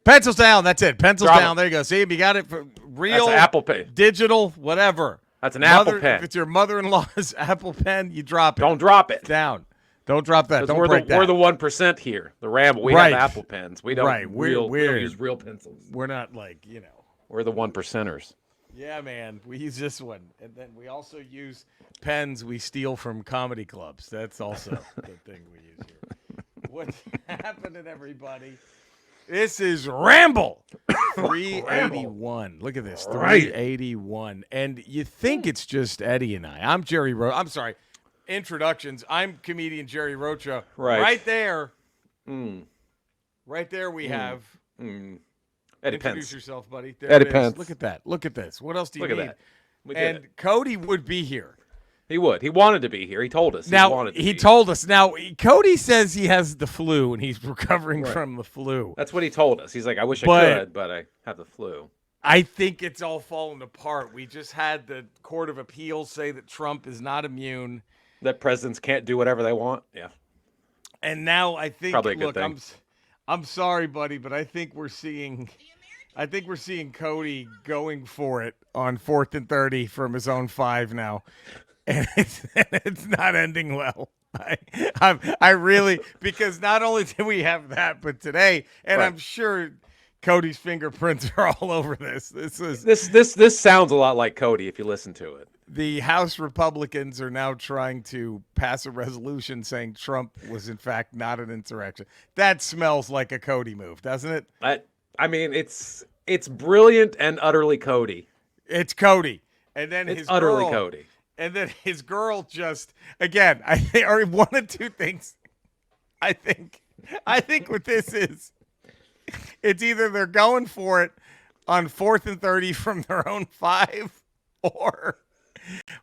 Pencils down. That's it. Pencils Drop down. 'em. There you go. See, you got it for real. That's an Apple Pen. Digital, whatever. That's an Apple Pen. If it's your mother-in-law's Apple Pen, you drop it. Don't drop it. Down. Don't drop that. Don't break that. We're the 1% here. The Ramble. We have Apple Pens. We don't we don't use real pencils. We're not like, We're the 1%ers. Yeah, man. We use this one. And then we also use pens we steal from comedy clubs. That's also the thing we use here. What's happening, everybody? This is Ramble 381. Look at this, 381. And you think it's just Eddie and I. I'm Jerry I'm sorry. Introductions. I'm comedian Jerry Rocha. Right there. Right there we have. Eddie Introduce Pence. yourself, buddy. There Eddie it is. Pence. Look at that. Look at this. What else do you Look need? at that. We did it. Cody would be here. He would. He wanted to be here. He told us. He told us. Now, Cody says he has the flu and he's recovering from the flu. That's what he told us. He's like, I wish I could, but I have the flu. I think it's all falling apart. We just had the Court of Appeals say that Trump is not immune. That presidents can't do whatever they want. Yeah. And now I think, probably a good thing. I'm sorry, buddy, but I think we're seeing Cody going for it on 4th and 30 from his own 5 now. And it's not ending well. I really, because not only did we have that, but today, and I'm sure Cody's fingerprints are all over this. This sounds a lot like Cody if you listen to it. The House Republicans are now trying to pass a resolution saying Trump was in fact not an insurrection. That smells like a Cody move, doesn't it? I mean, it's brilliant and utterly Cody. It's Cody, and then it's utterly Cody. And then his girl just, again, I think, or one of two things. I think what this is, it's either they're going for it on 4th and 30 from their own 5,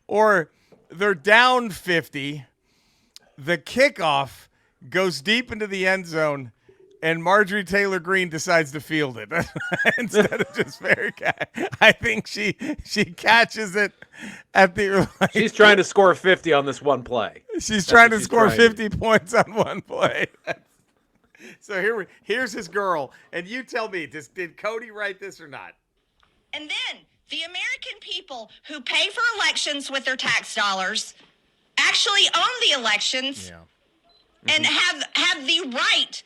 or they're down 50. The kickoff goes deep into the end zone, and Marjorie Taylor Greene decides to field it instead of just fair catch. I think she catches it at the. She's trying to score 50 on this one play. She's trying to score 50 points on one play. So here's his girl, and you tell me, did Cody write this or not? And then the American people who pay for elections with their tax dollars actually own the elections and have the right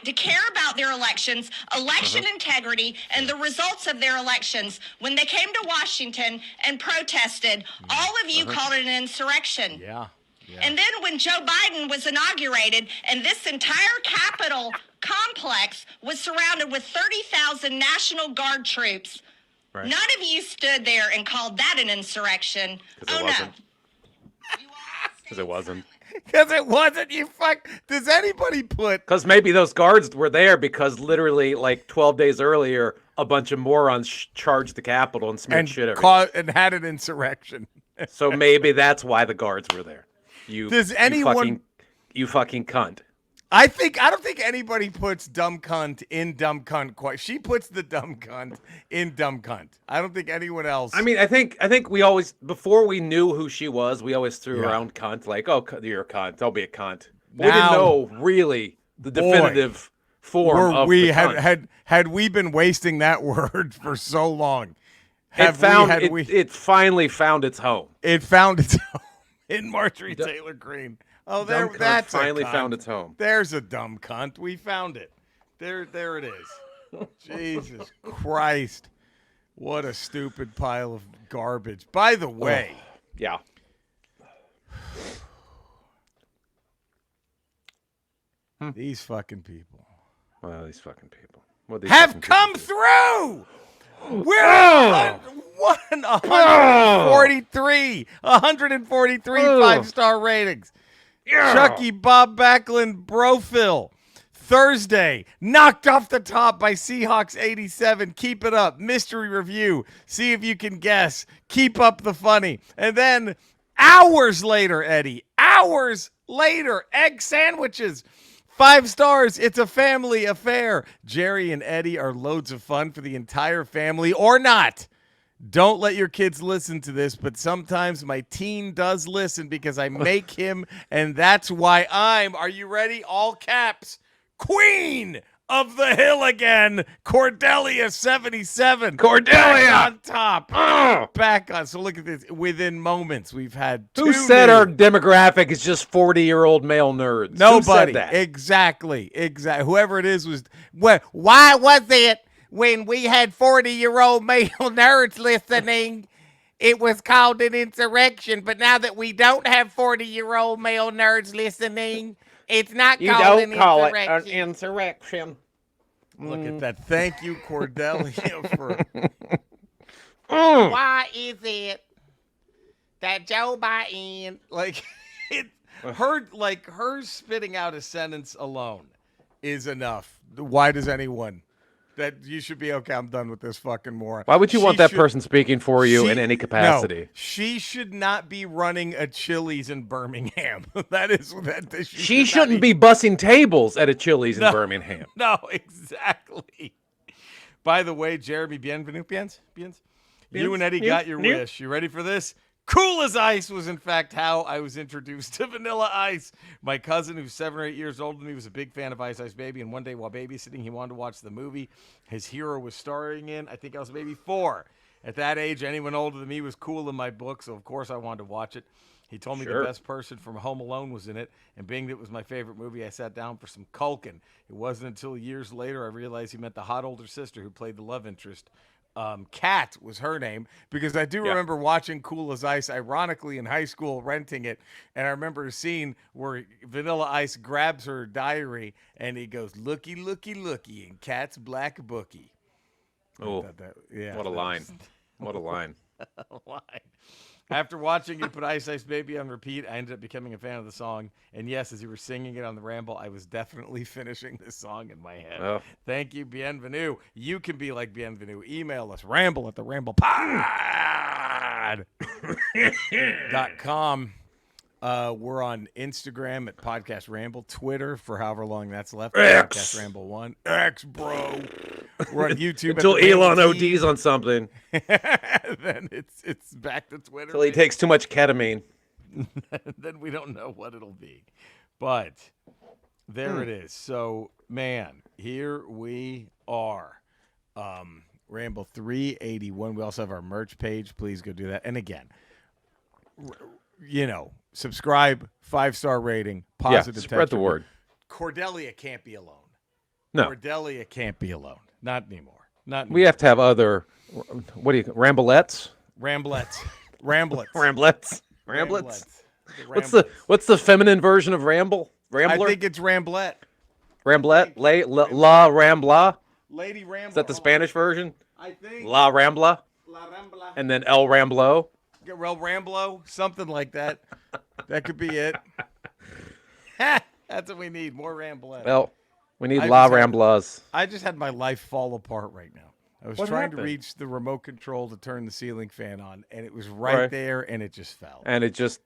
to care about their elections, election integrity, and the results of their elections. When they came to Washington and protested, all of you called it an insurrection. Yeah. And then when Joe Biden was inaugurated and this entire Capitol complex was surrounded with 30,000 National Guard troops, none of you stood there and called that an insurrection. No. Because it wasn't. Because it wasn't, you fuck. Does anybody put... Because maybe those guards were there because literally like 12 days earlier, a bunch of morons charged the Capitol and smeared shit everywhere. And had an insurrection. So maybe that's why the guards were there. You fucking cunt. I don't think anybody puts dumb cunt in dumb cunt. She puts the dumb cunt in dumb cunt. I don't think anyone else. I mean, I think we always, before we knew who she was, we always threw around cunt, like, oh, you're a cunt, don't be a cunt. We didn't know really the definitive form of the cunt. Had we been wasting that word for so long, it finally found its home. It found its home in Marjorie Taylor Greene. Oh, that's finally found its home. There's a dumb cunt. We found it. There it is. Jesus Christ. What a stupid pile of garbage. By the way. Yeah. These fucking people. Well, these fucking people. Have come through! We're 143 5-star ratings. Yeah. Chucky Bob Backlund Brofil. Thursday, knocked off the top by Seahawks 87. Keep it up. Mystery review. See if you can guess. Keep up the funny. And then hours later, Eddie, egg sandwiches. 5 stars. It's a family affair. Jerry and Eddie are loads of fun for the entire family, or not. Don't let your kids listen to this, but sometimes my teen does listen because I make him, and that's why I'm, are you ready? All caps, queen of the hill again. Cordelia 77. Cordelia back on top. Back on. So look at this. Within moments, we've had two. Who said our demographic is just 40-year-old male nerds? Nobody. Who said that? Exactly. Whoever it is was. Well, why was it when we had 40-year-old male nerds listening? It was called an insurrection, but now that we don't have 40-year-old male nerds listening, it's not called an insurrection. You don't call it an insurrection. Look at that. Thank you, Cordelia, for... Why is it that Joe Biden... her spitting out a sentence alone is enough. Why does anyone... That you should be okay. I'm done with this fucking moron. Why would you want that person speaking for you in any capacity? No, she should not be running a Chili's in Birmingham. She shouldn't be bussing tables at a Chili's in Birmingham. No, exactly. By the way, Jeremy, bienvenue. You and Eddie got your wish. You ready for this? Cool as Ice was, in fact, how I was introduced to Vanilla Ice. My cousin, who's 7 or 8 years older than me, was a big fan of Ice Ice Baby, and one day while babysitting, he wanted to watch the movie his hero was starring in. I think I was maybe 4. At that age, anyone older than me was cool in my book, so of course I wanted to watch it. He told me the best person from Home Alone was in it, and being that it was my favorite movie, I sat down for some Culkin. It wasn't until years later I realized he meant the hot older sister who played the love interest. Kat was her name, because I do remember watching Cool as Ice, ironically, in high school, renting it, and I remember a scene where Vanilla Ice grabs her diary, and he goes, "Looky, looky, looky," in Kat's black bookie. Oh, what a line. What a line. After watching you put Ice Ice Baby on repeat, I ended up becoming a fan of the song. And yes, as you were singing it on the Ramble, I was definitely finishing this song in my head. Oh. Thank you, Bienvenue. You can be like Bienvenue. Email us, ramble@theramblepod.com. We're on Instagram at Podcast Ramble, Twitter for however long that's left. X. Podcast Ramble 1. X, bro. We're on YouTube until Elon ODs on something. Then it's back to Twitter. Until he takes too much ketamine. Then we don't know what it'll be. But there it is. So, man, here we are. Ramble 381. We also have our merch page. Please go do that. And again, subscribe, 5-star rating, positive spread the word. Cordelia can't be alone. No. Cordelia can't be alone. Not anymore. We have to have other, Ramblettes? Ramblets. What's the feminine version of Ramble? Rambler? I think it's Ramblette. Ramblette? La Rambla? Lady Rambla. Is that the Spanish version? I think. La Rambla? La Rambla. And then El Ramblo? El Ramblo? Something like that. That could be it. That's what we need. More Ramblette. Well, we need La Ramblas. I just had my life fall apart right now. I was trying to reach the remote control to turn the ceiling fan on, and it was right there, and it just fell. And it just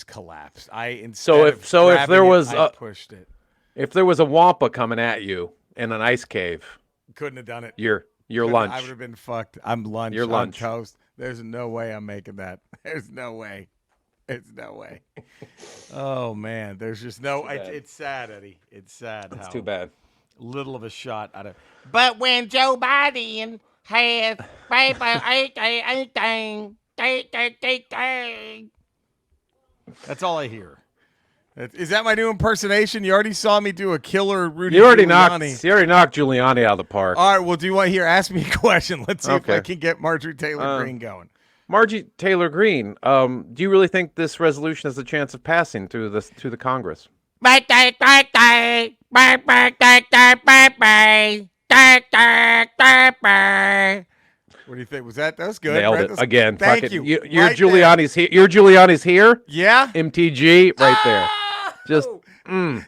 collapsed. If there was I pushed it. If there was a wampa coming at you in an ice cave, couldn't have done it. Your lunch. I would have been fucked. I'm lunch. Your lunch. I'm toast. There's no way I'm making that. There's no way. It's no way. Oh man, there's just no. It's sad, Eddie. It's sad. It's too bad. Little of a shot out of. But when Joe Biden has that's all I hear. Is that my new impersonation? You already saw me do a killer Rudy Giuliani. You already knocked Giuliani out of the park. All right. Well, do you want to ask me a question? Let's see if I can get Marjorie Taylor Greene going. Margie Taylor Greene, do you really think this resolution has a chance of passing to the Congress? What do you think? That was good. Nailed it again. Thank you. Your Giuliani's here. Your Giuliani's here. Yeah. MTG right there. Just.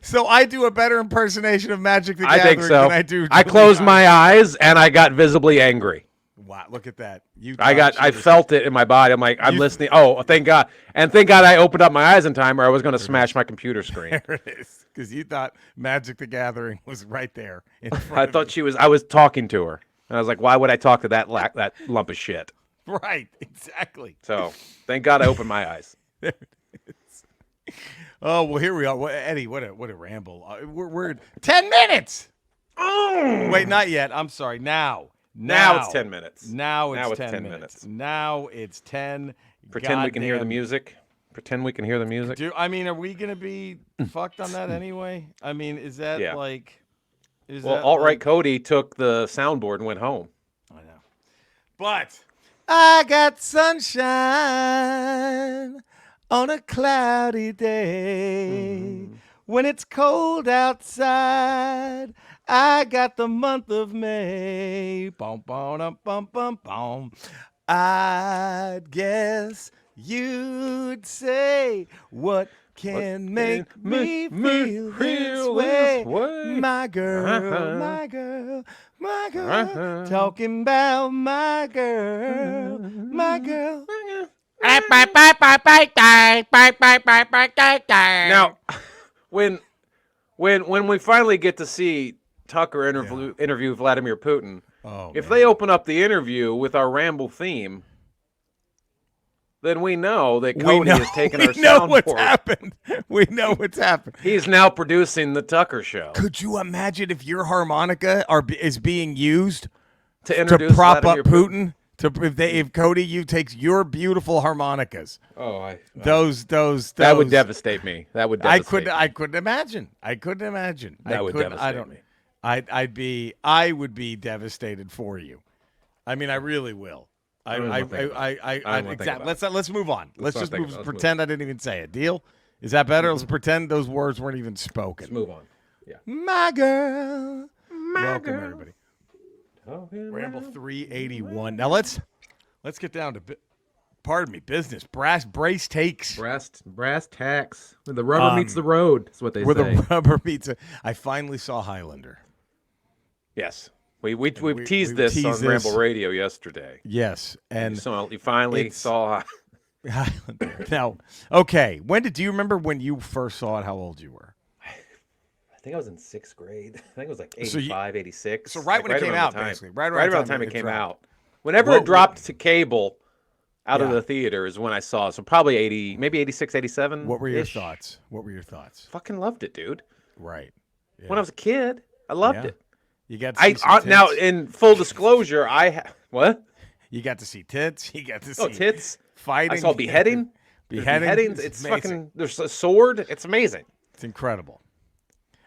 So I do a better impersonation of Magic the Gathering I think so. than I do. I closed my eyes and I got visibly angry. Wow! Look at that. I felt it in my body. I'm like, I'm listening. Oh, thank God! And thank God I opened up my eyes in time, or I was going to smash my computer screen. There it is, because you thought Magic the Gathering was right there in front I thought she was. I was talking to her, and I was like, why would I talk to that lump of shit? Right. Exactly. So thank God I opened my eyes. There it is. Oh well, here we are. Eddie, what a ramble. We're 10 minutes. Oh. Wait, not yet. I'm sorry. Now it's 10 minutes. Now it's 10 minutes. Now it's 10. Pretend we can hear the music. Pretend we can hear the music. I mean, are we going to be fucked on that anyway? I mean, is that like... Alt-Right Cody took the soundboard and went home. I know. But I got sunshine on a cloudy day. When it's cold outside, I got the month of May. Bum, bum, bum, bum, bum. I'd guess you'd say, what can make me feel this way? My girl, my girl, my girl. Talking about my girl, my girl. Now, when we finally get to see Tucker interview Vladimir Putin, if they open up the interview with our Ramble theme, then we know that Cody has taken our soundboard. We know what's happened. We know what's happened. He's now producing the Tucker show. Could you imagine if your harmonica is being used to prop Vladimir up Putin? If Cody takes your beautiful harmonicas. Those that would devastate me. That would devastate I couldn't imagine. I couldn't imagine. That would devastate me. I would be devastated for you. I mean, I really will. Exactly. Let's move on. Let's just pretend I didn't even say it. Deal? Is that better? Let's pretend those words weren't even spoken. Let's move on. Yeah. My girl. Welcome, girl. everybody. Ramble 381. Now let's get down to business. Brace takes. Brass tacks. Where the rubber meets the road. That's what they say. Where the rubber meets I finally saw Highlander. Yes. We teased this on Ramble Radio yesterday. Yes, and you finally saw Highlander. Now, okay, do you remember when you first saw it? How old you were? I think I was in 6th grade. I think it was like 85, 86. So when it came out, basically. Right around the time it came out. Whenever it dropped to cable out of the theater is when I saw it. So probably 80, maybe 86, 87. What were your thoughts? Fucking loved it, dude. Right. Yeah. When I was a kid, I loved it. You got to see some tits. Now, in full disclosure, what? You got to see tits. You got to see tits. Fighting. I saw beheading. Beheadings. It's amazing. Fucking. There's a sword. It's amazing. It's incredible.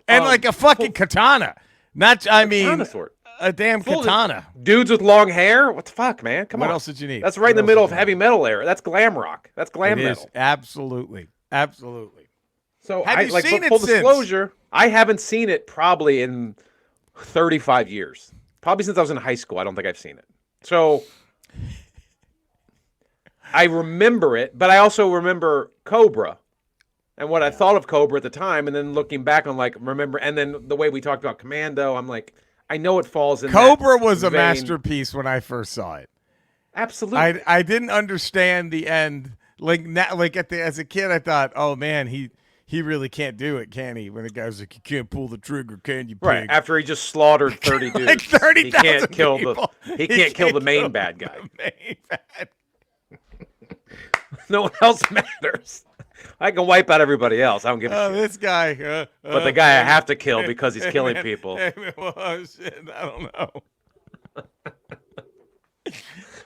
And like a fucking katana. Katana sword. A damn katana. Dudes with long hair. What the fuck, man? Come on. What else did you need? That's right in the middle of heavy metal era. That's glam rock. That's glam metal. Absolutely. So have you seen it full disclosure, I haven't seen it probably in 35 years. Probably since I was in high school. I don't think I've seen it. So I remember it, but I also remember Cobra and what I thought of Cobra at the time. And then looking back on remember, and then the way we talked about Commando, I'm like, I know it falls in Cobra was a masterpiece when I first saw it. Absolutely. I didn't understand the end. As a kid, I thought, oh man, he really can't do it, can he? When the guy's like, you can't pull the trigger, can you, pig? Right, after he just slaughtered 30 dudes. Like 30,000 people. He can't kill the main bad guy. No one else matters. I can wipe out everybody else. I don't give a shit. This guy. But the guy I have to kill because he's killing people. Oh, shit, I don't know. But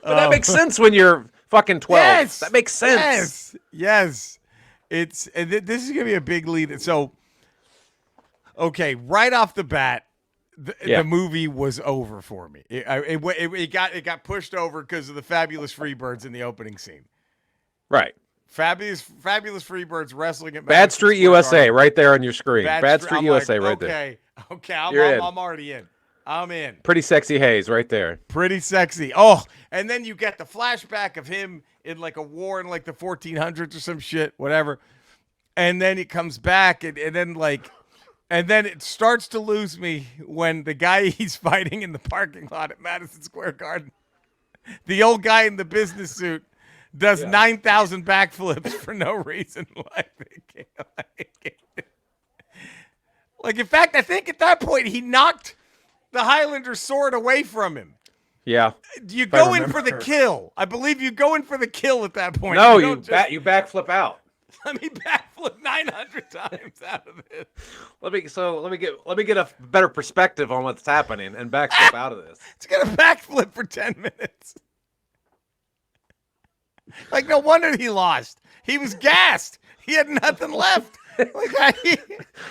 that makes sense when you're fucking 12. Yes, that makes sense. Yes. This is going to be a big lead. So, okay, right off the bat, the movie was over for me. It got pushed over because of the Fabulous Freebirds in the opening scene. Right. Fabulous Freebirds wrestling at Bad Street USA right there on your screen. Bad Street USA right there. Okay, I'm already in. I'm in. Pretty sexy haze right there. Pretty sexy. Oh, and then you get the flashback of him in like a war in like the 1400s or some shit, whatever. And then he comes back and then it starts to lose me when the guy he's fighting in the parking lot at Madison Square Garden, the old guy in the business suit, does 9,000 backflips for no reason. Like, in fact, I think at that point he knocked the Highlander sword away from him. Yeah. You go in for the kill. I believe you go in for the kill at that point. No, you backflip out. Let me backflip 900 times out of this. Let me get a better perspective on what's happening and backflip out of this. It's gonna backflip for 10 minutes. Like, no wonder he lost. He was gassed. He had nothing left. Like,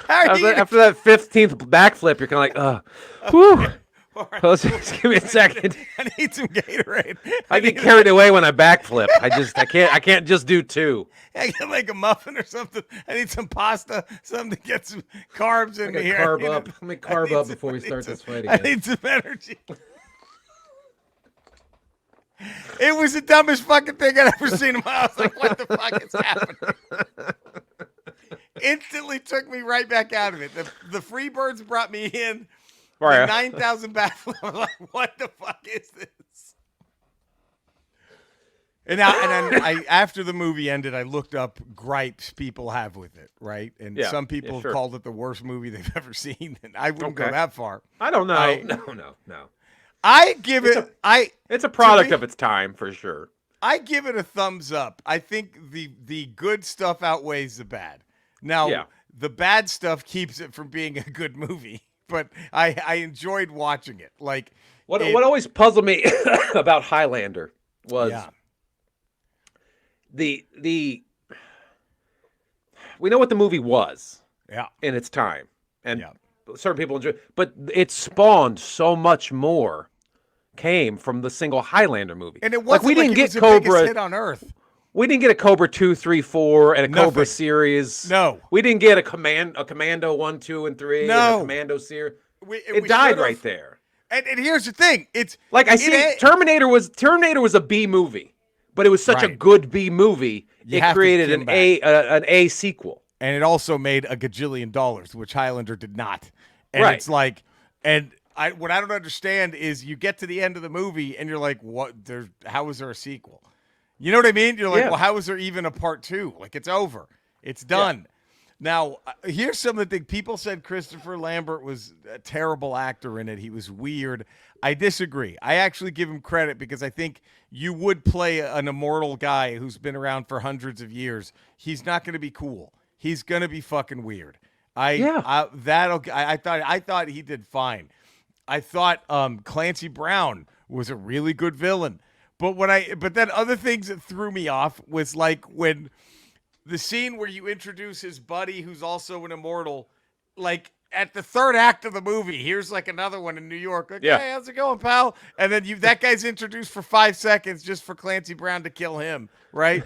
After that 15th backflip, you're kind of like, whew. Right. Just give me a second. I need some Gatorade. I get carried away when I backflip. I can't just do two. I get like a muffin or something. I need some pasta, something to get some carbs in I here. carb up. Let me carb up before we start this fight again. I need some energy. It was the dumbest fucking thing I'd ever seen in my house. Like, what the fuck is happening? Instantly took me right back out of it. The Freebirds brought me in. Right. 9,000 backflip. I'm like, what the fuck is this? And then after the movie ended, I looked up gripes people have with it, right? And some people have called it the worst movie they've ever seen, and I wouldn't go that far. I don't know. No. I give it's a product of its time for sure. I give it a thumbs up. I think the good stuff outweighs the bad. Now, the bad stuff keeps it from being a good movie, but I enjoyed watching it. Like what always puzzled me about Highlander was the we know what the movie was in its time, and certain people enjoy, but it spawned so much more came from the single Highlander movie. And it wasn't we didn't get the Cobra biggest hit on Earth. We didn't get a Cobra 2, 3, 4 and a Cobra series. No. We didn't get a Commando 1, 2, and 3 and a Commando series. It died right there. And here's the thing. It's like Terminator was a B movie, but it was such a good B movie. It created an A sequel. And it also made a gajillion dollars, which Highlander did not. And it's like, what I don't understand is you get to the end of the movie and you're like, what? How is there a sequel? You know what I mean? You're like, well, how is there even a part 2? Like, it's over. It's done. Now, here's some of the things. People said Christopher Lambert was a terrible actor in it. He was weird. I disagree. I actually give him credit because I think you would play an immortal guy who's been around for hundreds of years. He's not going to be cool. He's going to be fucking weird. I thought he did fine. I thought Clancy Brown was a really good villain. But then other things that threw me off was like when the scene where you introduce his buddy who's also an immortal, like at the third act of the movie, here's like another one in New York. Like, hey, how's it going, pal? And then that guy's introduced for 5 seconds just for Clancy Brown to kill him, right?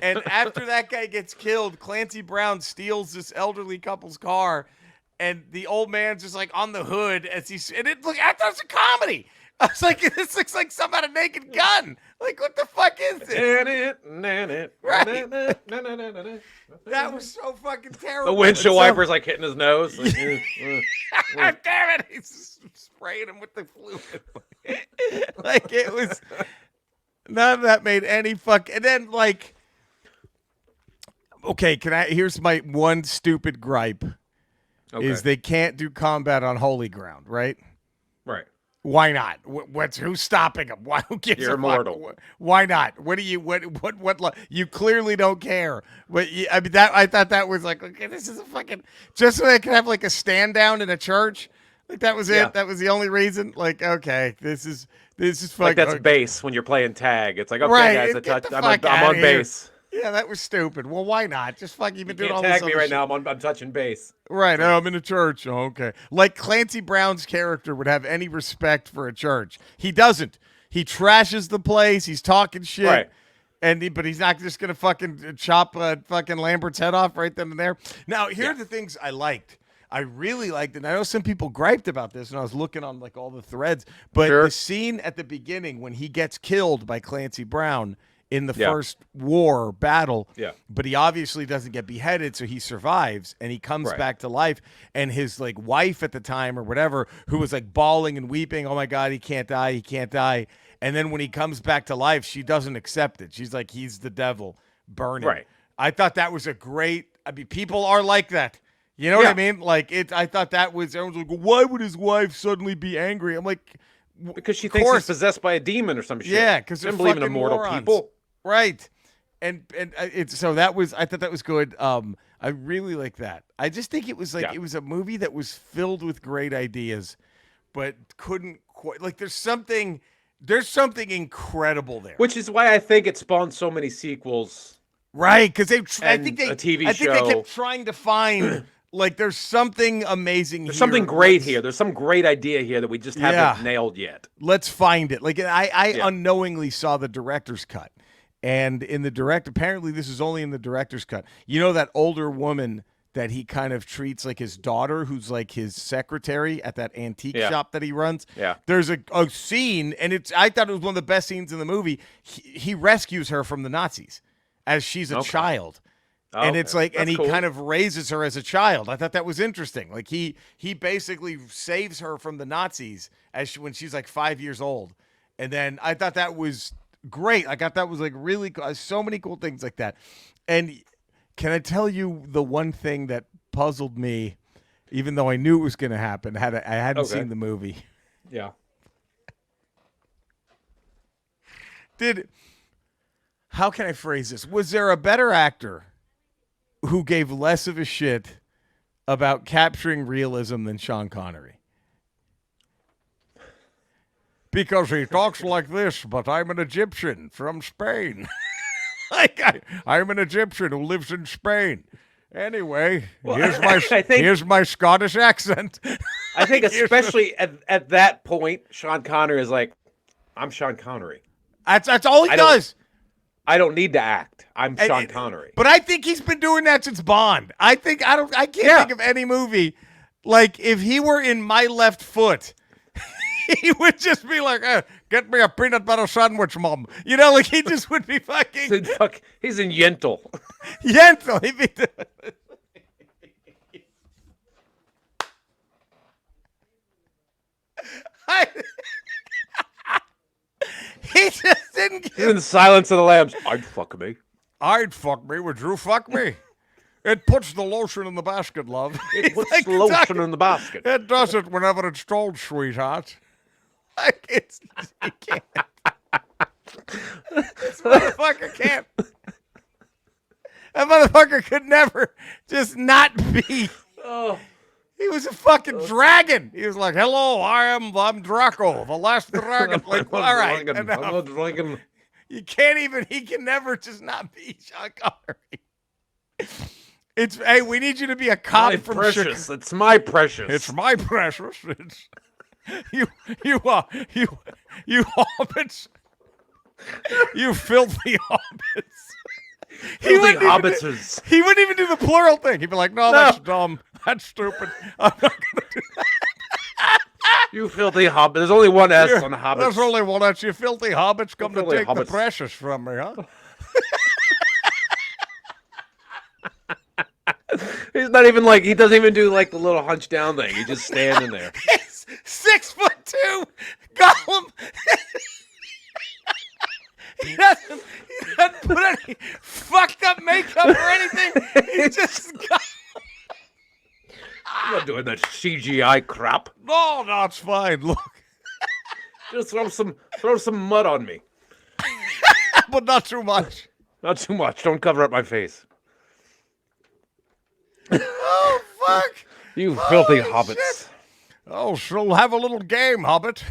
And after that guy gets killed, Clancy Brown steals this elderly couple's car, and the old man's just like on the hood I thought it was a comedy. I was like, this looks like some out of Naked Gun. Like, what the fuck is this? Right. That was so fucking terrible. The windshield wiper's like hitting his nose. Like, damn it. He's spraying him with the fluid. Like, it was, none of that made any fuck. And then, like, okay, here's my one stupid gripe. Is they can't do combat on holy ground, right? Right. Why not? Who's stopping them? Who gives You're a immortal. fuck? Why not? What you clearly don't care. But I thought that was like, okay, this is a fucking, just so they could have like a stand down in a church. Like that was it. That was the only reason. Like, okay, this is fucking. Like that's base when you're playing tag. It's like, okay, guys, I'm on base. Yeah, that was stupid. Well, why not? Just fucking even doing all this. Tag me right now. I'm touching base. Right. Oh, I'm in a church. Oh, okay. Like Clancy Brown's character would have any respect for a church. He doesn't. He trashes the place. He's talking shit. Right. But he's not just gonna fucking chop fucking Lambert's head off right then and there. Now, here are the things I liked. I really liked it. And I know some people griped about this, and I was looking on like all the threads. But the scene at the beginning when he gets killed by Clancy Brown in the first war battle, but he obviously doesn't get beheaded, so he survives, and he comes back to life, and his like wife at the time or whatever, who was like bawling and weeping, oh my God, he can't die, and then when he comes back to life, she doesn't accept it. She's like, he's the devil, burn him. Right. I thought that was people are like that. You know what I mean? Like I thought that was, everyone's like, why would his wife suddenly be angry? I'm like, because she thinks he's possessed by a demon or some shit. Yeah, because they believe in immortal people. Right. it's so that was I thought that was good. I really like that. I just think it was like it was a movie that was filled with great ideas, but couldn't quite like. There's something incredible there, Which is why I think it spawned so many sequels. right? Because I think a TV I think they show. kept trying to find like there's something amazing. There's here. something great here. There's some great idea here that we just haven't nailed yet. Let's find it. Like I unknowingly saw the director's cut. And in the apparently this is only in the director's cut. You know that older woman that he kind of treats like his daughter, who's like his secretary at that antique shop that he runs? Yeah. There's a scene, and I thought it was one of the best scenes in the movie. He rescues her from the Nazis as she's a child. Oh, and it's like, and he cool. kind of raises her as a child. I thought that was interesting. Like he basically saves her from the Nazis when she's like 5 years old. And then I thought that was great. I thought that was like really cool. So many cool things like that. And can I tell you the one thing that puzzled me, even though I knew it was going to happen? I hadn't seen the movie. Yeah. How can I phrase this? Was there a better actor who gave less of a shit about capturing realism than Sean Connery? Because he talks like this, but I'm an Egyptian from Spain. Like I'm an Egyptian who lives in Spain. Anyway, here's my Scottish accent. I think especially at that point, Sean Connery is like, I'm Sean Connery. That's all he does. I don't need to act. I'm Sean Connery. But I think he's been doing that since Bond. I can't think of any movie like if he were in My Left Foot. He would just be like, get me a peanut butter sandwich, Mom. You know, like he just would be fucking. He's in Yentl. Yentl. He'd be he just didn't give. He's in Silence of the Lambs. I'd fuck me. Would you fuck me? It puts the lotion in the basket, love. It puts the lotion in the basket. It does it whenever it's told, sweetheart. Like he can't. This motherfucker can't. That motherfucker could never just not be. Oh. He was a fucking dragon. He was like, "Hello, I'm Draco, the last dragon." Like, all right, I'm a dragon. You can't even. He can never just not be Sean Connery. Hey, we need you to be a cop my from precious. Chicago. It's my precious. It's my precious. It's you hobbits. You filthy hobbits. Filthy hobbitses. He wouldn't even do the plural thing. He'd be like, no, that's dumb. That's stupid. I'm not going to do that. You filthy hobbit. There's only one S on the hobbits. There's only one S. You filthy hobbits come to take hobbits. the precious from me, huh? He's not even like, he doesn't even do like the little hunch down thing. He's just standing there. He's 6'2" Gollum. He doesn't put any fucked up makeup or anything. He's just I'm not doing that CGI crap. No, it's fine. Look. Just throw some mud on me. But not too much. Not too much. Don't cover up my face. Oh, fuck. You filthy Holy hobbits. Shit. Oh, she'll have a little game, Hobbit.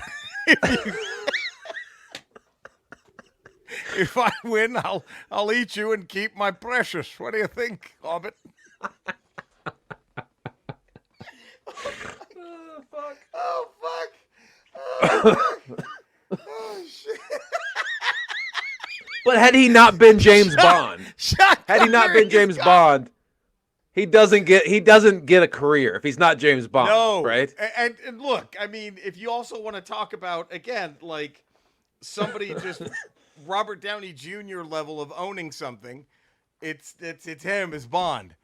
If I win, I'll eat you and keep my precious. What do you think, Hobbit? Oh, fuck. Oh, fuck. Oh, fuck. Oh, shit. But had he not been James Bond, had he not been James Bond, he doesn't get a career if he's not James Bond. No, right? And look, I mean, if you also want to talk about again, like somebody just Robert Downey Jr. level of owning something, it's him as Bond.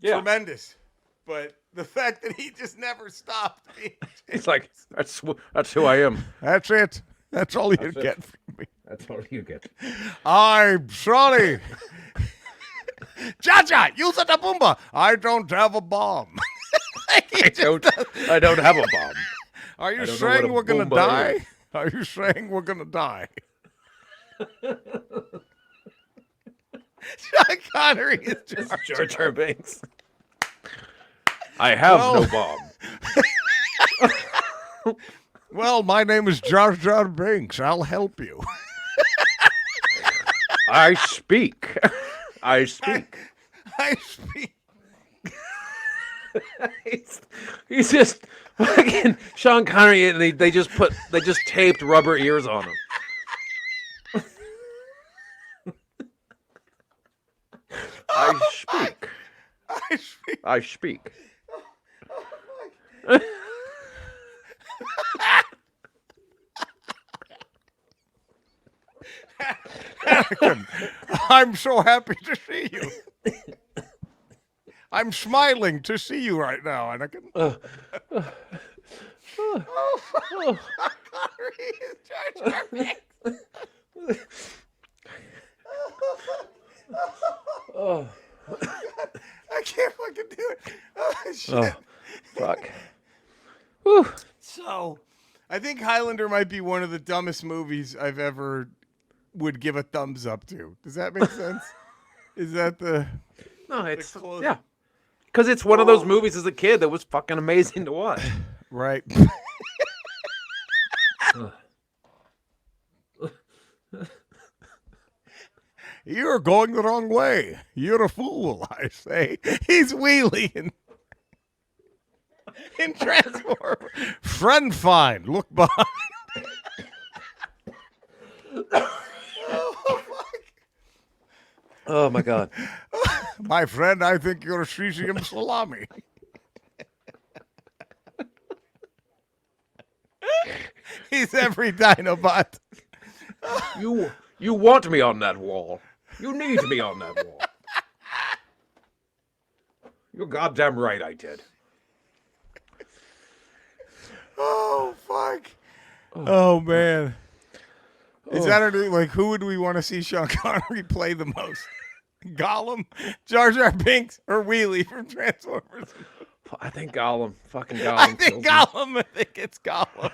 Yeah. Tremendous. But the fact that he just never stopped being It's like that's who I am. That's it. That's all you get from me. That's all you get. I'm sorry. Jaja, use a boomba. I don't have a bomb. I don't have a bomb. Are you saying we're gonna die? Are you saying we're gonna die? Sean Connery is Jar Jar Binks. I have no bomb. Well, my name is Jar Jar Binks. I'll help you. I speak. I speak. I speak. He's just fucking Sean Connery, and they just taped rubber ears on him. I speak. I speak. I speak. Anakin, I'm so happy to see you. I'm smiling to see you right now, Anakin. Connery is Jar Jar Binks. Oh, I can't fucking do it. Oh, shit. oh, fuck. Whew. So, I think Highlander might be one of the dumbest movies I've ever would give a thumbs up to. Does that make sense? Is that the... No, it's close- yeah, because it's one of those movies as a kid that was fucking amazing to watch. Right. You're going the wrong way. You're a fool, I say. He's wheeling in Transformers. Friend fine. Look behind. Oh my god. My friend, I think you're a cesium salami. He's every Dinobot. You want me on that wall. You need me on that wall. You're goddamn right I did. Oh, fuck. Oh, man. Is that our, like, who would we want to see Sean Connery play the most? Gollum, Jar Jar Binks, or Wheelie from Transformers? I think Gollum. Fucking Gollum. I think kills me. Gollum. I think it's Gollum.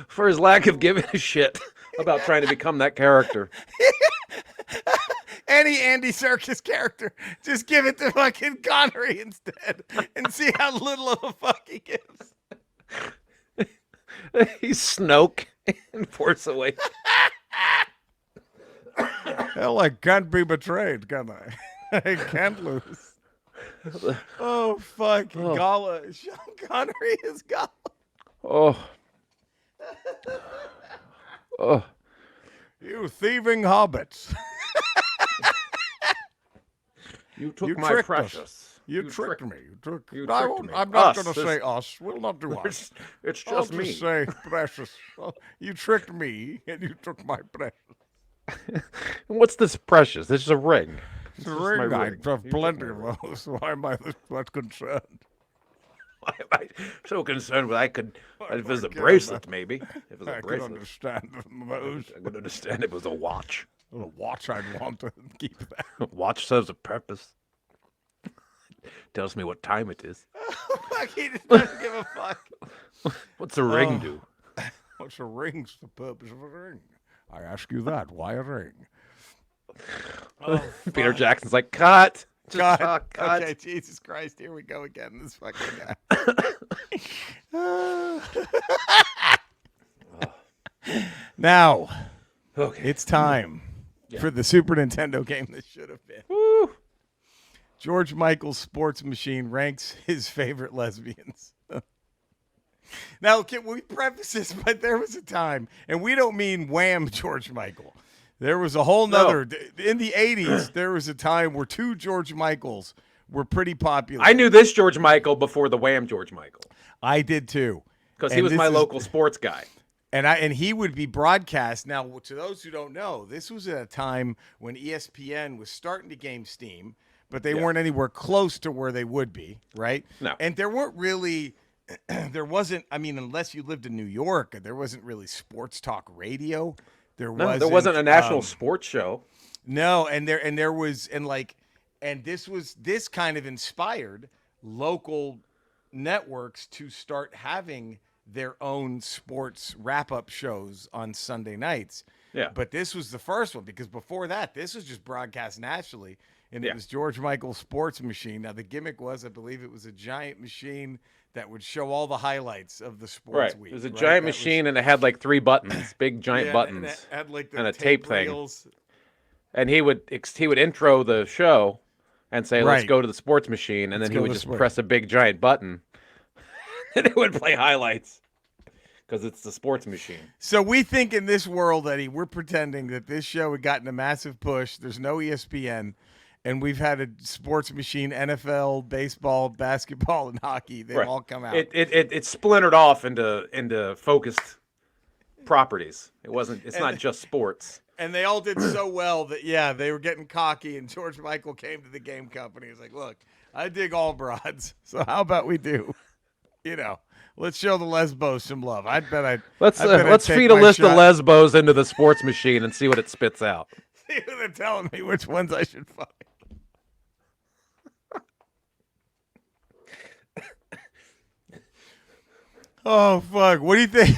For his lack of giving a shit about trying to become that character. Any Andy Serkis character, just give it to fucking Connery instead, and see how little of a fuck he gives. He's Snoke in Force Awakens. Hell, I can't be betrayed, can I? I can't lose. Oh, fuck. Oh. Gollum. Sean Connery is Gollum. Oh. Oh. You thieving hobbits. You took You my tricked precious. us. You tricked me. You I tricked won't, me. I'm not Us, going to this- say us. We'll not do us. It's I'll just me. just say precious. Well, you tricked me, and you took my precious. What's this precious? This is a ring. This is Ring, my I ring. have You plenty took of my ring. those. Why am I this much concerned? Why am I so concerned with if it was a forget bracelet, maybe. If it was I a can bracelet. understand those. I could understand it was a watch. A watch, I'd want to keep that. Watch serves a purpose. Tells me what time it is. Fuck, he just doesn't give a fuck. What's a ring do? What's a ring's the purpose of a ring? I ask you that. Why a ring? Peter Jackson's like, cut. Just God. cut. Okay, Jesus Christ. Here we go again. This fucking guy. Now, Okay. it's time for the Super Nintendo game that should have been. Woo. George Michael's Sports Machine ranks his favorite lesbians. Now, can we preface this? But there was a time, and we don't mean Wham! George Michael. There was a whole nother, in the 80s, there was a time where two George Michaels were pretty popular. I knew this George Michael before the Wham! George Michael. I did too. Because he And was this my is- local sports guy. And he would be broadcast. Now, to those who don't know, this was at a time when ESPN was starting to gain steam, but they weren't anywhere close to where they would be, right? No. And there weren't really, there wasn't, I mean, unless you lived in New York, there wasn't really sports talk radio. There Wasn't a national sports show. No, and this kind of inspired local networks to start having their own sports wrap-up shows on Sunday nights. Yeah. But this was the first one because before that, this was just broadcast nationally, and Yeah. it was George Michael's Sports Machine. Now, the gimmick was, I believe it was a giant machine that would show all the highlights of the sports week. It was a giant machine, and it had like 3 buttons, big giant buttons, and it had like the and a tape thing. reels. And he would intro the show and say, "Let's Right. go to the sports machine," and then he go would to just sport. press a big giant button, and it would play highlights because it's the sports machine. So we think in this world, Eddie, we're pretending that this show had gotten a massive push. There's no ESPN, and we've had a sports machine, NFL, baseball, basketball, and hockey. They've all come out. It splintered off into focused properties. It's not just sports. And they all did so well that, yeah, they were getting cocky, and George Michael came to the game company. He was like, look, I dig all broads, so how about we do, let's show the Lesbos some love. Let's feed a list of Lesbos into the sports machine and see what it spits out. See who they're telling me which ones I should find. Oh, fuck. What do you think?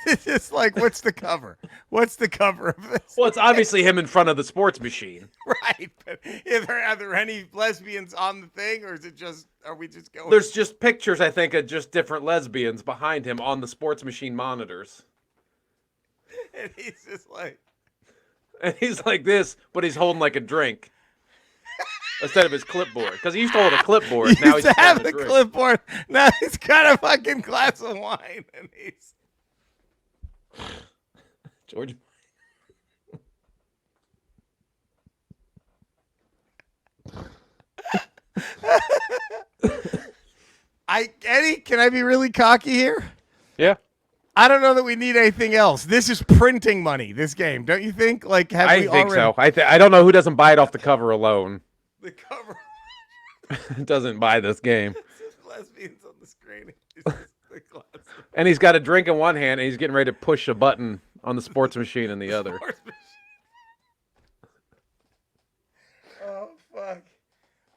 It's just like, what's the cover? What's the cover of this? Well, it's obviously him in front of the sports machine. Right. But are there any lesbians on the thing, or are we just going? There's just pictures, I think, of just different lesbians behind him on the sports machine monitors. And he's just like. And he's like this, but he's holding like a drink instead of his clipboard. Because he used to hold a clipboard. He Now used he's to have holding the a drink. clipboard. Now he's got a fucking glass of wine, and he's. George. Eddie, can I be really cocky here? Yeah. I don't know that we need anything else. This is printing money, this game. Don't you think? Like, I think so. I don't know who doesn't buy it off the cover alone. The cover. Doesn't buy this game. Lesbians on the screen. It's just the glass of And he's got a drink in one hand, and he's getting ready to push a button on the sports machine in the other. sports machine. Oh, fuck.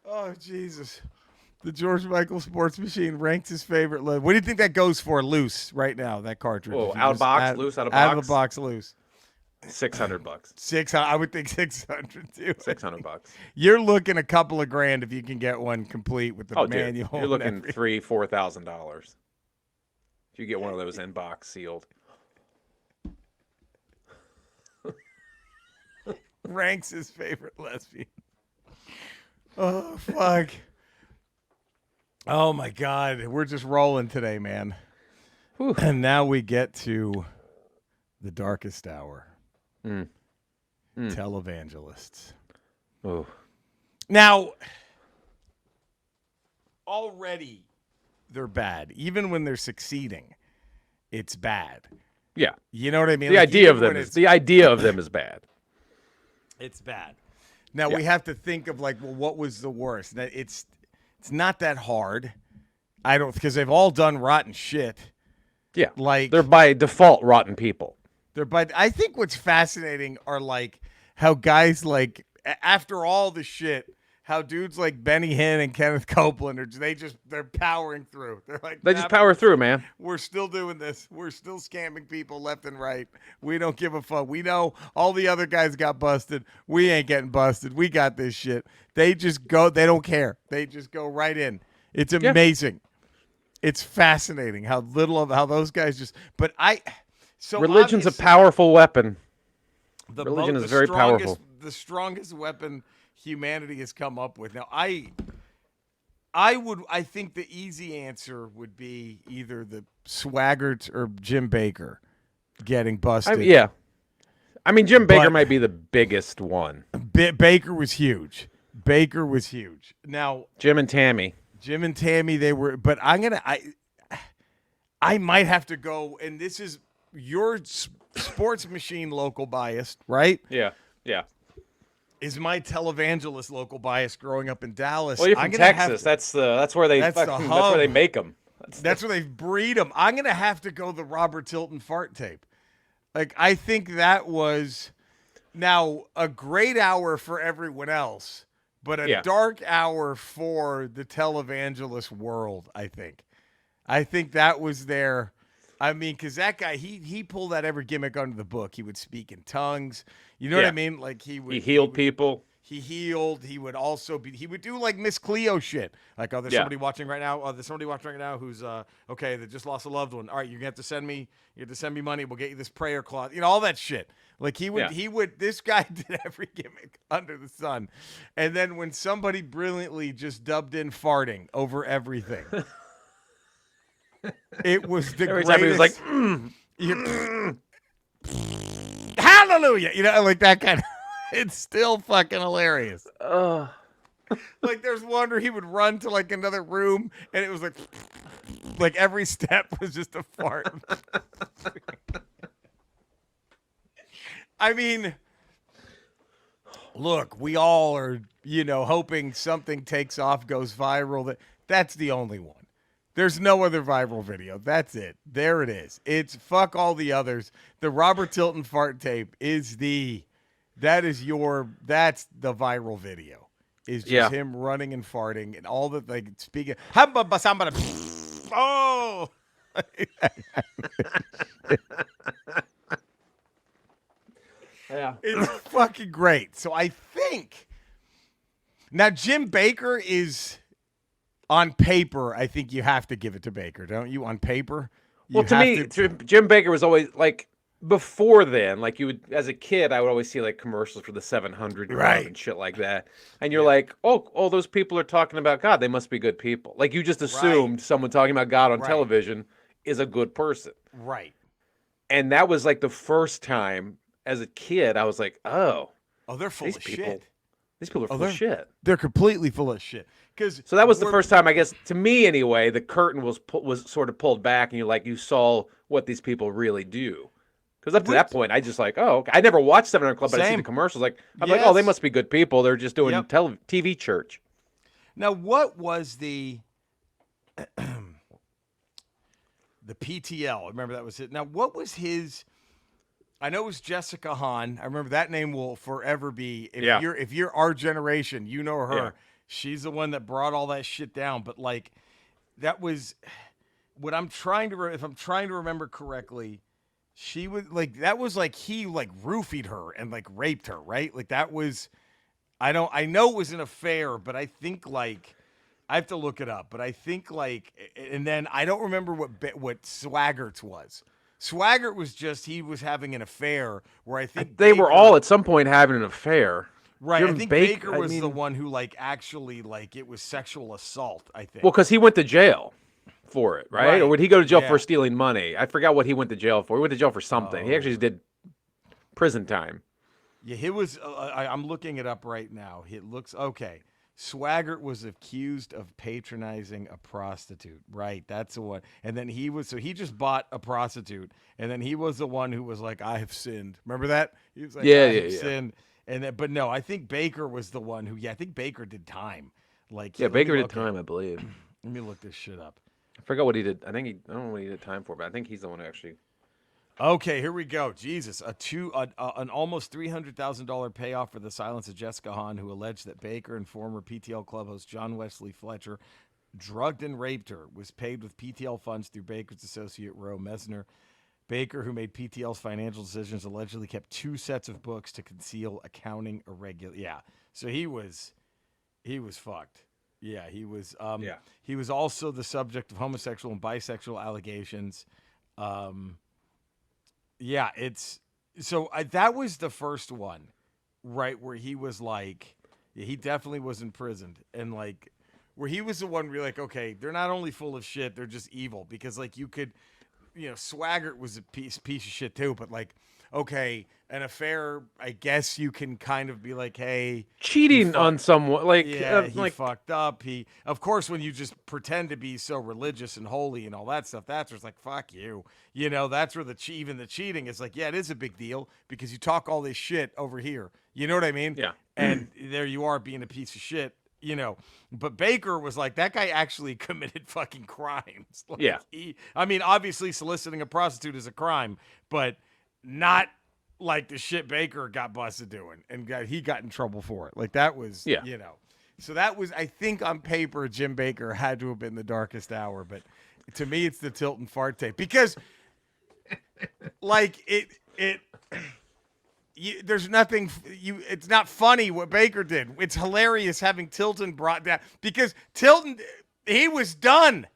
Oh, Jesus. The George Michael sports machine ranks his favorite. What do you think that goes for loose right now, that cartridge? Oh, If you out of just box, loose out of Out of box? the box, loose. $600. 600. I would think 600 too. $600. You're looking a couple of grand if you can get one complete with the manual. Dude, you're and looking everything. $3,000-$4,000. If you get one of those in box sealed. Ranks his favorite lesbian. Oh, fuck. Oh, my God. We're just rolling today, man. Whew. And now we get to the darkest hour. Televangelists. Oh. Now, already they're bad. Even when they're succeeding, it's bad. Yeah. You know what I mean? The Like, idea even of them when is bad. It's bad. Now Yeah. we have to think of like, well, what was the worst? That it's not that hard. I don't, because they've all done rotten shit. Yeah. Like They're by default rotten people. But I think what's fascinating are like how guys like after all the shit, how dudes like Benny Hinn and Kenneth Copeland are they're powering through. They're like They just power through, man. We're still doing this. We're still scamming people left and right. We don't give a fuck. We know all the other guys got busted. We ain't getting busted. We got this shit. They just go. They don't care. They just go right in. It's amazing. It's fascinating how those guys just. But Religion's a powerful weapon. Religion is very powerful. The strongest weapon humanity has come up with. Now, I think the easy answer would be either the Swaggarts or Jim Baker getting busted. I mean, Jim Baker might be the biggest one. Baker was huge. Now, Jim and Tammy, they were. But I might have to go, and this is your sports machine local bias, right? Yeah. Is my televangelist local bias growing up in Dallas? Well, you're from Texas. That's where they That's where they make them. That's where they breed them. I'm gonna have to go the Robert Tilton fart tape. Like I think that was now a great hour for everyone else, but a dark hour for the televangelist world. I think that was their. I mean, because that guy, he pulled that every gimmick under the book. He would speak in tongues. You know what I mean? Like He healed people. He healed. He would also be. He would do like Miss Cleo shit. Like, oh, there's somebody watching right now. Oh, there's somebody watching right now who's okay. That just lost a loved one. All right, you're gonna have to send me. You have to send me money. We'll get you this prayer cloth. You know, all that shit. Like he would. He would. This guy did every gimmick under the sun. And then when somebody brilliantly just dubbed in farting over everything, it was the Every greatest. time he was like, hallelujah. You know, like that kind of. It's still fucking hilarious. Like there's one where he would run to like another room and it was like every step was just a fart. I mean, look, we all are, hoping something takes off, goes viral. That's the only one. There's no other viral video. That's it. There it is. It's fuck all the others. The Robert Tilton fart tape is that's the viral video. Is just him running and farting and all the like speaking. Oh, yeah, it's fucking great. So I think now Jim Baker is on paper. I think you have to give it to Baker, don't you? On paper, well, to me, Jim Baker was always like. Before then, like you would, as a kid, I would always see like commercials for the 700 Club and shit like that. And you're like, oh, those people are talking about God. They must be good people. Like you just assumed someone talking about God on television is a good person. Right. And that was like the first time as a kid, I was like, oh, they're full of shit. These people are full of shit. They're completely full of shit. So that was the first time, I guess, to me anyway, the curtain was sort of pulled back and you saw what these people really do. Because up to that point, I just like, okay. I never watched 700 Club, but I see the commercials. Like, I'm like, oh, they must be good people. They're just doing TV church. Now, what was the PTL? Remember that was it. Now, what was his? I know it was Jessica Hahn. I remember that name will forever be. If you're our generation, you know her. Yeah. She's the one that brought all that shit down. But like, that was what I'm trying to. If I'm trying to remember correctly. She would like that was like he like roofied her and like raped her, right? Like that was I know it was an affair, but I think like I have to look it up, but I think like and then I don't remember what Swaggert's was. Swaggart was just he was having an affair where I think they were all at some point having an affair. Right. I think Baker was the one who like actually like it was sexual assault, I think. Well, cuz he went to jail. For it, right? Or would he go to jail for stealing money? I forgot what he went to jail for. He went to jail for something. He actually did prison time. Yeah, he was. I'm looking it up right now. It looks okay. Swaggart was accused of patronizing a prostitute. Right, that's the one. And then he just bought a prostitute, and then he was the one who was like, "I have sinned." Remember that? He was like, "I have sinned." And then, but no, I think Baker was the one who. Yeah, I think Baker did time. Like, Baker did time, I believe. Let me look this shit up. I forgot what he did. I don't know what he did time for, but I think he's the one who actually. Okay, here we go. Jesus, an almost $300,000 payoff for the silence of Jessica Hahn, who alleged that Baker and former PTL club host John Wesley Fletcher drugged and raped her, was paid with PTL funds through Baker's associate Roe Mesner. Baker, who made PTL's financial decisions, allegedly kept 2 sets of books to conceal accounting irregular. Yeah, so he was fucked. Yeah, he was. He was also the subject of homosexual and bisexual allegations. That was the first one, right? Where he was like, he definitely was imprisoned, and like, where he was the one where you're like, okay, they're not only full of shit, they're just evil because like you could, Swaggart was a piece of shit too, but like. Okay, an affair, I guess you can kind of be like, hey. Cheating on someone. Like, he fucked up. Of course, when you just pretend to be so religious and holy and all that stuff, that's where it's like, fuck you. That's where even the cheating is like, yeah, it is a big deal because you talk all this shit over here. You know what I mean? Yeah. And there you are being a piece of shit. But Baker was like, that guy actually committed fucking crimes. Like, yeah. Obviously soliciting a prostitute is a crime, but not like the shit Baker got busted doing and he got in trouble for it. Like that was, so that was, I think on paper, Jim Baker had to have been the darkest hour, but to me, it's the Tilton fart tape because like there's nothing. It's not funny what Baker did. It's hilarious having Tilton brought down because Tilton, he was done.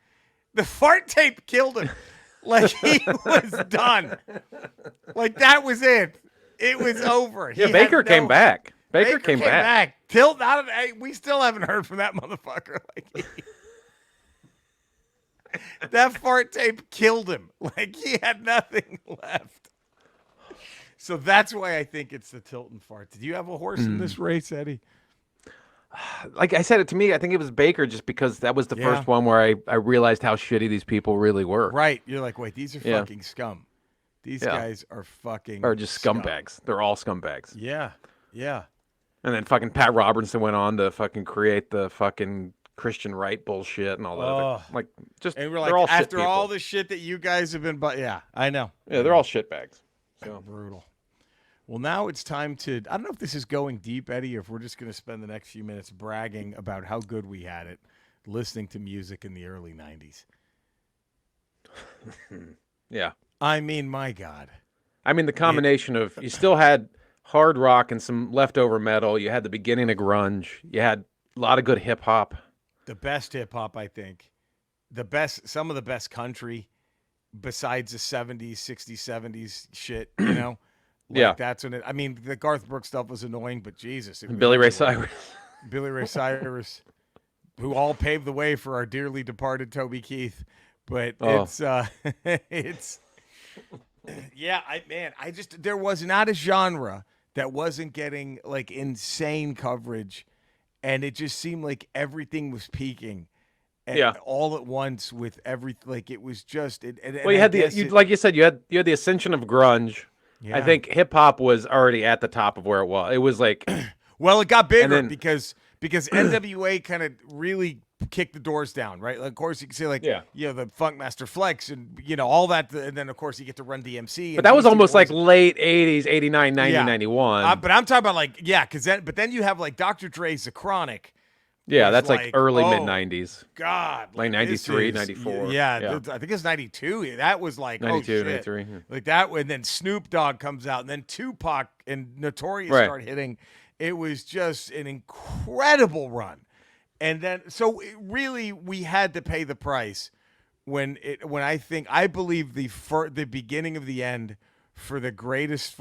The fart tape killed him. Like he was done. Like that was it. It was over. Yeah, Baker came back. Baker came back. Tilton, we still haven't heard from that motherfucker. Like that fart tape killed him. Like he had nothing left. So that's why I think it's the Tilton fart. Did you have a horse in this race, Eddie? Like I said, to me, I think it was Baker just because that was the first one where I realized how shitty these people really were. Right. You're like, wait, these are fucking scum. These guys are fucking Or just scumbags. They're all scumbags. Yeah. Yeah. And then fucking Pat Robertson went on to fucking create the fucking Christian right bullshit and all that. Other, like, just and we're like, they're all after shit all the shit that you guys have been, yeah, I know. Yeah, they're all shitbags. So brutal. Well, now it's time to. I don't know if this is going deep, Eddie, or if we're just going to spend the next few minutes bragging about how good we had it listening to music in the early '90s. Yeah. I mean, my God. I mean, the combination of you still had hard rock and some leftover metal. You had the beginning of grunge. You had a lot of good hip hop. The best hip hop, I think. Some of the best country besides the 70s, 60s, 70s shit, you know? Like that's when I mean, the Garth Brooks stuff was annoying, but Jesus. Billy Ray Cyrus. Billy Ray Cyrus, who all paved the way for our dearly departed Toby Keith. But it's there was not a genre that wasn't getting like insane coverage, and it just seemed like everything was peaking. All at once with everything, like it was just. Well, you had like you said, you had the ascension of grunge. Yeah. I think hip hop was already at the top of where it was. It was like, well, it got bigger because NWA kind of really kicked the doors down, right? Like, of course, you can say like, the Funkmaster Flex and all that, and then of course you get to Run DMC. But that was almost like late '80s, '89, '90, yeah. 91. But I'm talking about like but then you have like Dr. Dre's The Chronic. Yeah, that's like early mid '90s. God, like 93, 94. Yeah, I think it's 92. That was like 92, 93. Like that, and then Snoop Dogg comes out, and then Tupac and Notorious start hitting. It was just an incredible run, and then really we had to pay the price when I believe the beginning of the end for the greatest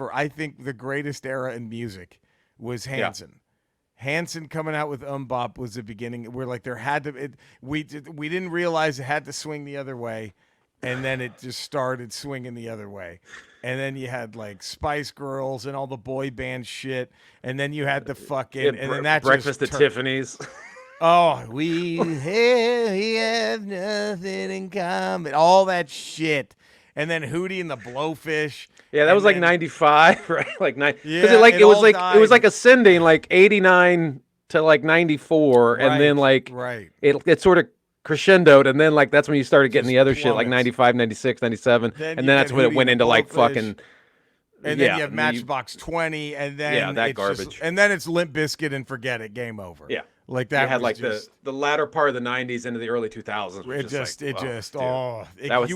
era in music was Hanson. Yeah. Hanson coming out with Bop was the beginning. We're like, there had to. We didn't realize it had to swing the other way, and then it just started swinging the other way. And then you had like Spice Girls and all the boy band shit, and then you had the fucking and then that Breakfast at Tiffany's. Oh, we have nothing in common. All that shit. And then Hootie and the Blowfish. Yeah, that was like 95, right? Like because it was like ascending like 89 to like 94, right, and then like it sort of crescendoed, and then like that's when you started getting the other shit like 95, 96, 97, and then that's when it went into like fucking. And then you have Matchbox 20, and then that garbage, and then it's Limp Bizkit and forget it, game over. Yeah. Like that. You had like the latter part of the 90s into the early 2000s.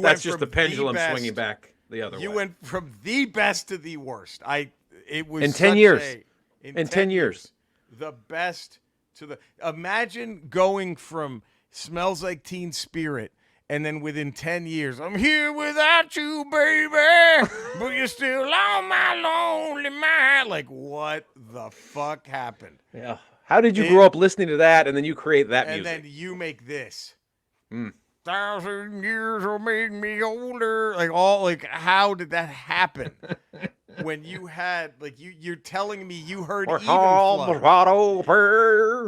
That's just the pendulum swinging back the other way. You went from the best to the worst. It was in 10 years. In 10 years, the best to the. Imagine going from Smells Like Teen Spirit, and then within 10 years, I'm here without you, baby, but you're still on my lonely mind. Like, what the fuck happened? Yeah. How did you grow up listening to that, and then you create that music? And then you make this. 1,000 years will make me older. How did that happen? When you had, you're telling me you heard Even Flow.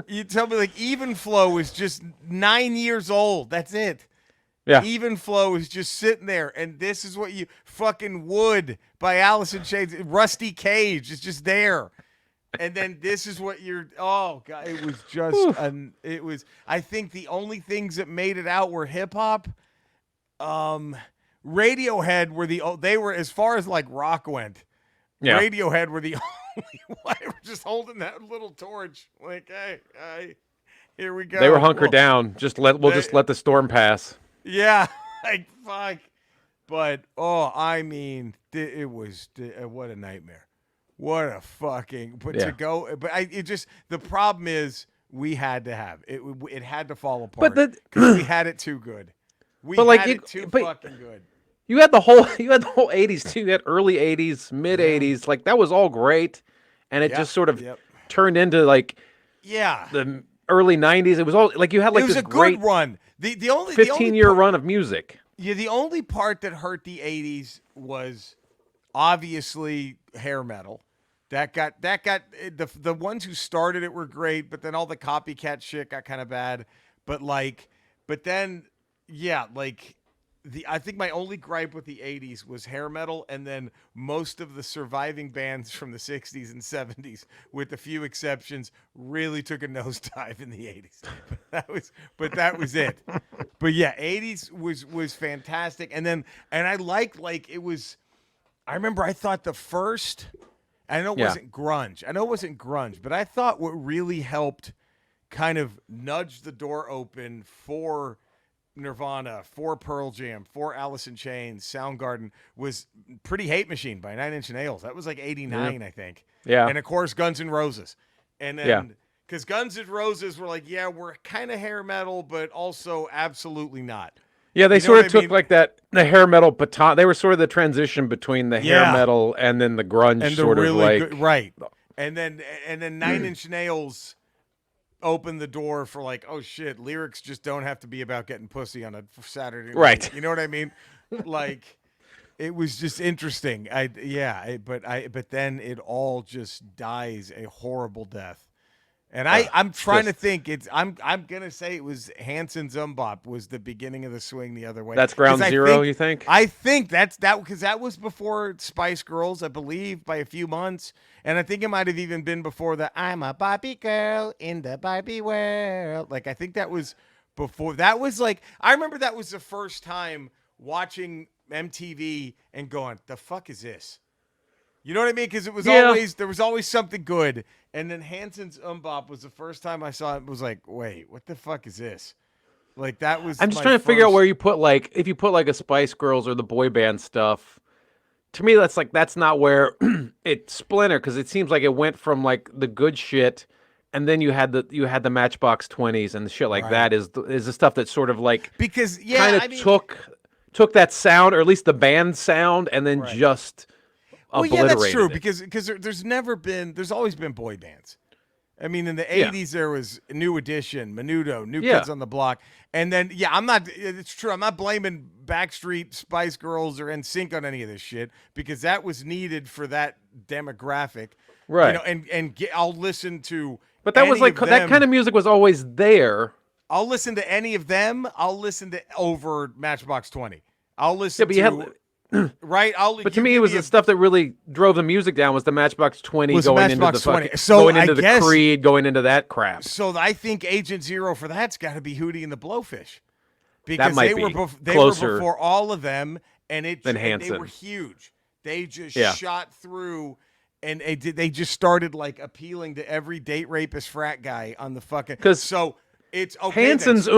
You tell me, Even Flow is just 9 years old. That's it. Yeah. Even Flow is just sitting there, and this is what you fucking Wood by Alice in Chains. Rusty Cage is just there. And then this is what God, it was just, I think the only things that made it out were hip hop. Radiohead they were, as far as like rock went, Radiohead were the only one. They were just holding that little torch. Like, hey, here we go. They were hunkered down. We'll just let the storm pass. Yeah. Like, fuck. But I mean, it was what a nightmare. What a fucking the problem is we had to have it. It had to fall apart because we had it too good. We had it too fucking good. You had the whole 80s too. You had early 80s, mid 80s. Like that was all great, and it just sort of turned into like the early 90s. It was all like you had like it was this a great good run. The only 15-year run of music. Yeah, the only part that hurt the 80s was obviously hair metal. That got the ones who started it were great, but then all the copycat shit got kind of bad. But then I think my only gripe with the 80s was hair metal, and then most of the surviving bands from the 60s and 70s, with a few exceptions, really took a nosedive in the 80s. But that was it. But yeah, 80s was fantastic. And I liked it was. I remember I thought the first. I know it wasn't grunge. But I thought what really helped kind of nudge the door open for Nirvana, for Pearl Jam, for Alice in Chains, Soundgarden was Pretty Hate Machine by 9 Inch Nails. That was like 89, I think. Yeah. And of course, Guns N' Roses. And then, because Guns N' Roses were like, we're kind of hair metal, but also absolutely not. Yeah, they sort of took like the hair metal baton. They were sort of the transition between the hair metal and then the grunge and sort of like. Right. And then 9 Inch Nails opened the door for like, oh shit, lyrics just don't have to be about getting pussy on a Saturday night. Right. You know what I mean? Like, it was just interesting. But then it all just dies a horrible death. And I'm trying to think. I'm gonna say it was Hanson Zumbop was the beginning of the swing the other way. That's ground zero, you think? I think that's because that was before Spice Girls, I believe, by a few months. And I think it might have even been before the I'm a Barbie girl in the Barbie world. Like I think that was before. That was like I remember that was the first time watching MTV and going, the fuck is this? You know what I mean? Because it was there was always something good. And then Hanson's Umbop was the first time I saw it. Was like, wait, what the fuck is this? Like that was. I'm just trying to figure out where you put if you put like a Spice Girls or the boy band stuff. To me, that's not where it splintered because it seems like it went from like the good shit, and then you had the Matchbox 20s and the shit like that is the stuff that sort of like took that sound or at least the band sound and then just. Well, yeah, that's true because there's always been boy bands. I mean, in the 80s there was New Edition, Menudo, New Kids on the Block, and then it's true. I'm not blaming Backstreet, Spice Girls, or NSYNC on any of this shit because that was needed for that demographic, right? You know, I'll listen to. But that was like that kind of music was always there. I'll listen to any of them. I'll listen to over Matchbox 20. I'll listen to. Right, but to me, it was the stuff that really drove the music down. Was the Matchbox 20 going into the Creed, going into that crap. So I think Agent Zero for that's got to be Hootie and the Blowfish, that because might they were before all of them, and they were huge. They just shot through, and they just started like appealing to every date rapist frat guy on the fucking. It's okay. Hanson's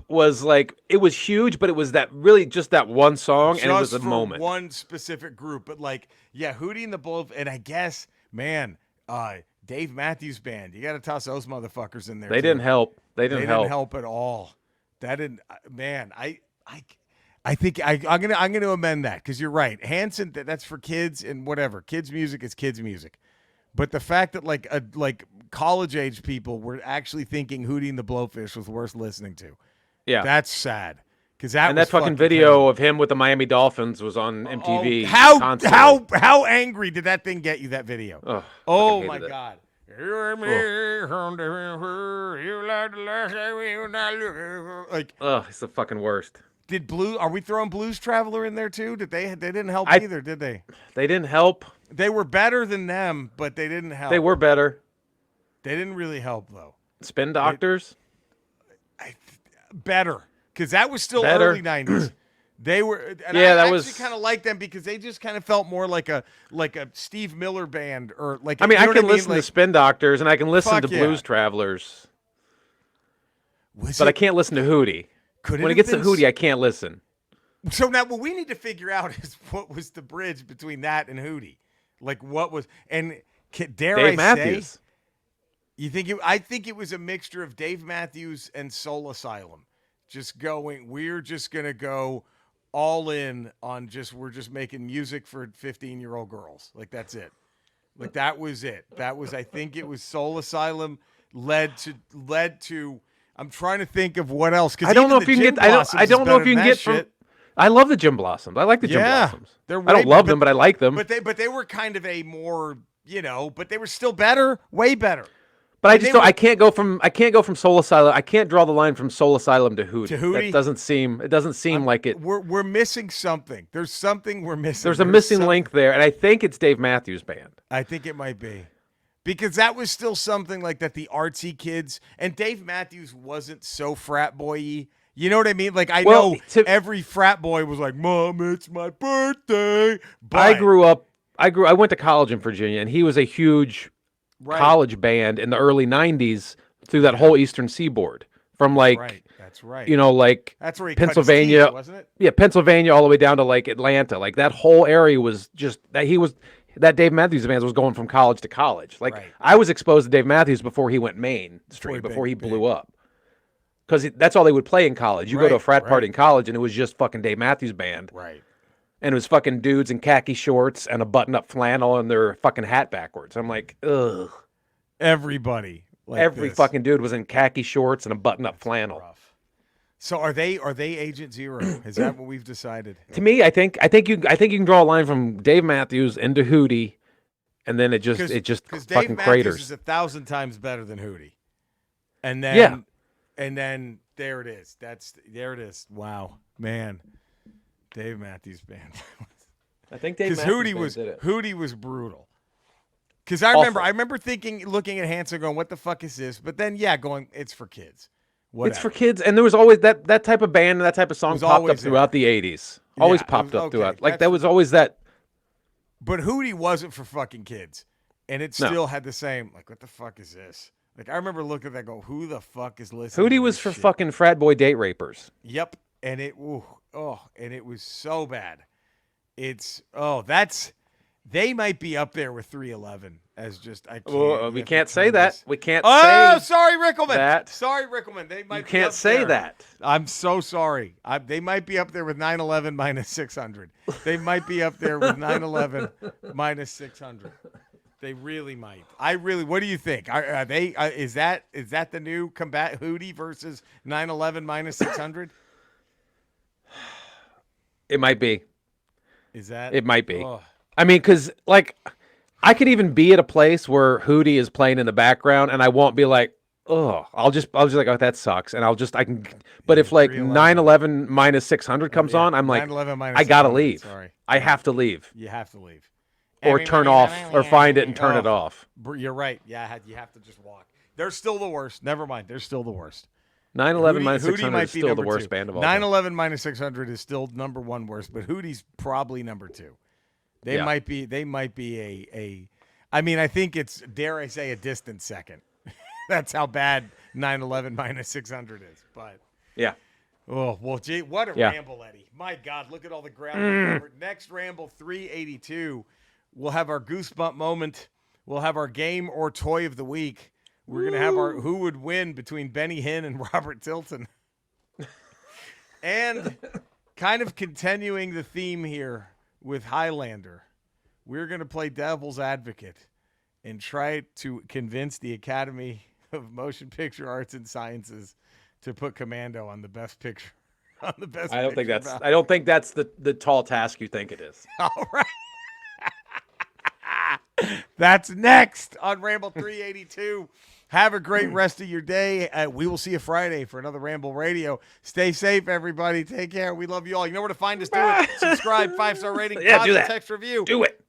was like it was huge, but it was that really just that one song, and it was a moment. One specific group, but like Hootie and the Blowfish, and I guess Dave Matthews Band. You got to toss those motherfuckers in there. They didn't help. They didn't help at all. That didn't. Man, I think I'm gonna amend that because you're right. Hanson, that's for kids and whatever. Kids music is kids music. But the fact that like college age people were actually thinking Hootie and the Blowfish was worth listening to, that's sad. Because that fucking video of him with the Miami Dolphins was on MTV. How angry did that thing get you? That video? Oh my God! Like, it's the fucking worst. Are we throwing Blues Traveler in there too? They didn't help either, did they? They didn't help. They were better than them, but they didn't help. They were better. They didn't really help though. Spin Doctors? Better. Because that was still early 90s. They were, and I actually kind of like them because they just kind of felt more like a Steve Miller band or like. I mean, I can listen to Spin Doctors and I can listen to Blues Travelers, but I can't listen to Hootie. When it gets to Hootie, I can't listen. So now what we need to figure out is what was the bridge between that and Hootie. Like what was and dare Dave I Matthews. say? You think I think it was a mixture of Dave Matthews and Soul Asylum. Just going, we're just gonna go all in on we're just making music for 15-year-old girls. Like that's it. Like that was it. That was I think it was Soul Asylum led to I'm trying to think of what else. I don't know if you can get. I don't know if you can get from. I love the Jim Blossoms. I like the Jim Blossoms. I don't love them, but I like them. But they were kind of a more, but they were still better, way better. But I just don't. I can't go from Soul Asylum. I can't draw the line from Soul Asylum to Hootie. That doesn't seem. It doesn't seem like it. We're missing something. There's something we're missing. There's a missing link there, and I think it's Dave Matthews Band. I think it might be. Because that was still something like that the artsy kids, and Dave Matthews wasn't so frat boy-y. You know what I mean? Like, I know every frat boy was like, Mom, it's my birthday. But I went to college in Virginia, and he was a huge college band in the early 90s through that whole Eastern Seaboard. From like, that's right. Like that's where he Pennsylvania, cut his teeth, wasn't it? Yeah, Pennsylvania all the way down to like Atlanta. Like that whole area was just that Dave Matthews Band was going from college to college. Like I was exposed to Dave Matthews before he went mainstream, before he blew up. Because that's all they would play in college. You go to a frat party in college, and it was just fucking Dave Matthews Band. Right. And it was fucking dudes in khaki shorts and a button-up flannel and their fucking hat backwards. I'm like, ugh. Everybody. Like every fucking dude was in khaki shorts and a button-up flannel. Rough. So are they Agent Zero? Is that what we've decided? To me, I think you can draw a line from Dave Matthews into Hootie, and then it just fucking Dave craters. Matthews is 1,000 times better than Hootie. And then And then there it is. There it is. Wow, man, Dave Matthews Band. I think Dave Matthews Hootie was brutal. Because I remember looking at Hanson, going, "What the fuck is this?" But then, going, "It's for kids." Whatever. It's for kids, and there was always that type of band and that type of song popped up throughout the '80s. Always popped up throughout. Like that was always that. But Hootie wasn't for fucking kids, and it still had the same. Like, what the fuck is this? Like, I remember looking at that, go, who the fuck is listening? Hootie was for fucking frat boy date rapers. Yep, and it was so bad. They might be up there with 311 as just we can't say that. We can't. Sorry, Rickleman. Sorry, Rickleman. They might. You can't say that. I'm so sorry. They might be up there with 911 minus 600. They might be up there with 911 minus 600. They really might. What do you think? Are they? Is that the new combat Hootie versus 911 minus 600? It might be. Is that? It might be. Oh. I mean, because like, I could even be at a place where Hootie is playing in the background, and I won't be like, oh, I'll just like, oh, that sucks, and I can. But if like 911 minus 600 comes on, I'm like, I gotta leave. Sorry. I have to leave. You have to leave. Or turn off, or find it and turn it off. You're right. Yeah, you have to just walk. They're still the worst. Never mind. They're still the worst. 911 minus 600 is still the worst band of all time. 911 minus 600 is still number one worst, but Hootie's probably number two. They might be a I mean, I think it's, dare I say, a distant second. That's how bad 911 minus 600 is. But yeah. Oh, well, gee, what a ramble, Eddie. My God, look at all the ground. Next Ramble 382. We'll have our goosebump moment. We'll have our game or toy of the week. We're going to have our who would win between Benny Hinn and Robert Tilton. And kind of continuing the theme here with Highlander, we're going to play devil's advocate and try to convince the Academy of Motion Picture Arts and Sciences to put Commando on the best picture. On the best. I don't think that's the tall task you think it is. All right. That's next on Ramble 382. Have a great rest of your day. We will see you Friday for another Ramble Radio. Stay safe, everybody. Take care. We love you all. You know where to find us. Do it. Subscribe, 5-star rating, do that. text review. Do it.